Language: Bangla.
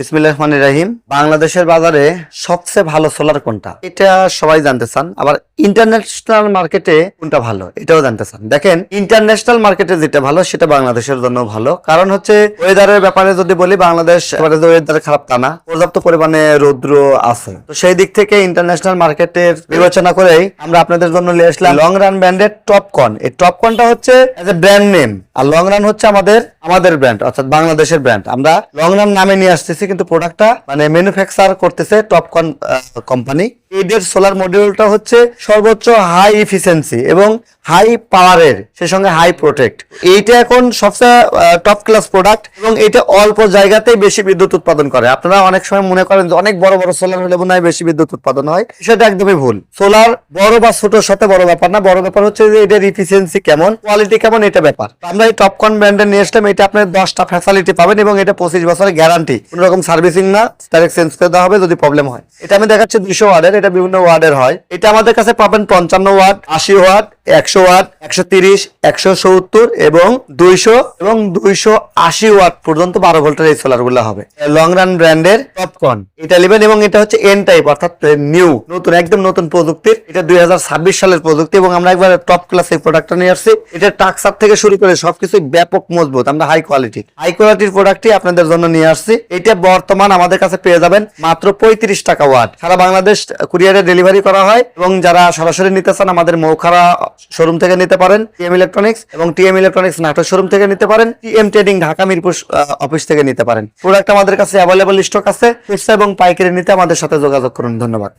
বিসমিল্লাহির রহমানির রহিম। বাংলাদেশের বাজারে সবচেয়ে ভালো সোলার কোনটা, এটা সবাই জানতে চান। আবার ইন্টারন্যাশনাল মার্কেটে কোনটা ভালো, এটাও জানতে চান। দেখেন, ইন্টারন্যাশনাল মার্কেটে যেটা ভালো সেটা বাংলাদেশের জন্য ভালো। কারণ হচ্ছে ওয়েদারের ব্যাপারে যদি বলি, বাংলাদেশ ওয়েদার খারাপ তা না, পর্যাপ্ত পরিমাণে রৌদ্র আছে। তো সেই দিক থেকে ইন্টারন্যাশনাল মার্কেটের বিবেচনা করেই আমরা আপনাদের জন্য নিয়ে আসলাম লং রান ব্র্যান্ডের টপকন। এই টপকনটা হচ্ছে ব্র্যান্ড নেম, আর লং রান হচ্ছে আমাদের ব্র্যান্ড, অর্থাৎ বাংলাদেশের ব্র্যান্ড। আমরা লং রান নামে নিয়ে আসতেছি, কিন্তু প্রোডাক্টটা ম্যানুফ্যাকচার করতেছে টপকন কোম্পানি। এদের সোলার মডিউলটা হচ্ছে সর্বোচ্চ হাই এফিসিয়েন্সি এবং হাই পাওয়ারের, সেই সঙ্গে হাই প্রোটেক্ট। এইটা এখন সবচেয়ে টপ ক্লাস প্রোডাক্ট এবং এটা অল্প জায়গাতেই বেশি বিদ্যুৎ উৎপাদন করে। আপনারা অনেক সময় মনে করেন যে অনেক বড় বড় সোলার হলে মনে হয় বেশি বিদ্যুৎ উৎপাদন হয়, সেটা একদমই ভুল। সোলার বড় বা ছোটর সাথে বড় ব্যাপার না, বড় ব্যাপার হচ্ছে যে এটার এফিসিয়েন্সি কেমন, কোয়ালিটি কেমন, এটা ব্যাপার। আমরা এই টপকন ব্র্যান্ডের নিয়ে আসলাম। এটা আপনার 10টা ফ্যাসিলিটি পাবেন এবং এটা 25 বছরের গ্যারান্টি, কোনো রকম সার্ভিসিং না, ডাইরেক্ট চেঞ্জ করে দেওয়া হবে যদি প্রবলেম হয়। এটা আমি দেখাচ্ছি 200 ওয়াটের, এটা বিভিন্ন ওয়াটের হয়। এটা আমাদের কাছে পাবেন 55 ওয়াট, 80 ওয়াট, 100 ওয়াট, 130, 170 এবং 200 এবং 280 ওয়াট পর্যন্ত 12 ভোল্টের এই সোলার গুলো হবে। লং রান ব্র্যান্ডের টপকন এটা নেবেন এবং এটা হচ্ছে এন টাইপ, অর্থাৎ নতুন, একদম নতুন প্রযুক্তির। এটা 2026 সালের প্রযুক্তি এবং আমরা একবার টপ ক্লাস এই প্রোডাক্টটা নিয়ে আসছি। এটা টাকসার থেকে শুরু করে সবকিছু ব্যাপক মজবুত। আমরা হাই কোয়ালিটির প্রোডাক্টই আপনাদের জন্য নিয়ে আসছি। এটা বর্তমান আমাদের কাছে পেয়ে যাবেন মাত্র 35 টাকা ওয়াট। সারা বাংলাদেশ কুরিয়ারে ডেলিভারি করা হয় এবং যারা সরাসরি নিতে চান আমাদের মৌখারা শোরুম থেকে নিতে পারেন, টিএম ইলেকট্রনিক্স এবং টিএম ইলেকট্রনিক্স নাটোর শোরুম থেকে নিতে পারেন, TM trading Dhaka Mirpur office থেকে নিতে পারেন। প্রোডাক্ট আমাদের কাছে অ্যাভেলেবল স্টক আছে। খুচরা এবং পাইকারি নিতে আমাদের সাথে যোগাযোগ করুন। ধন্যবাদ।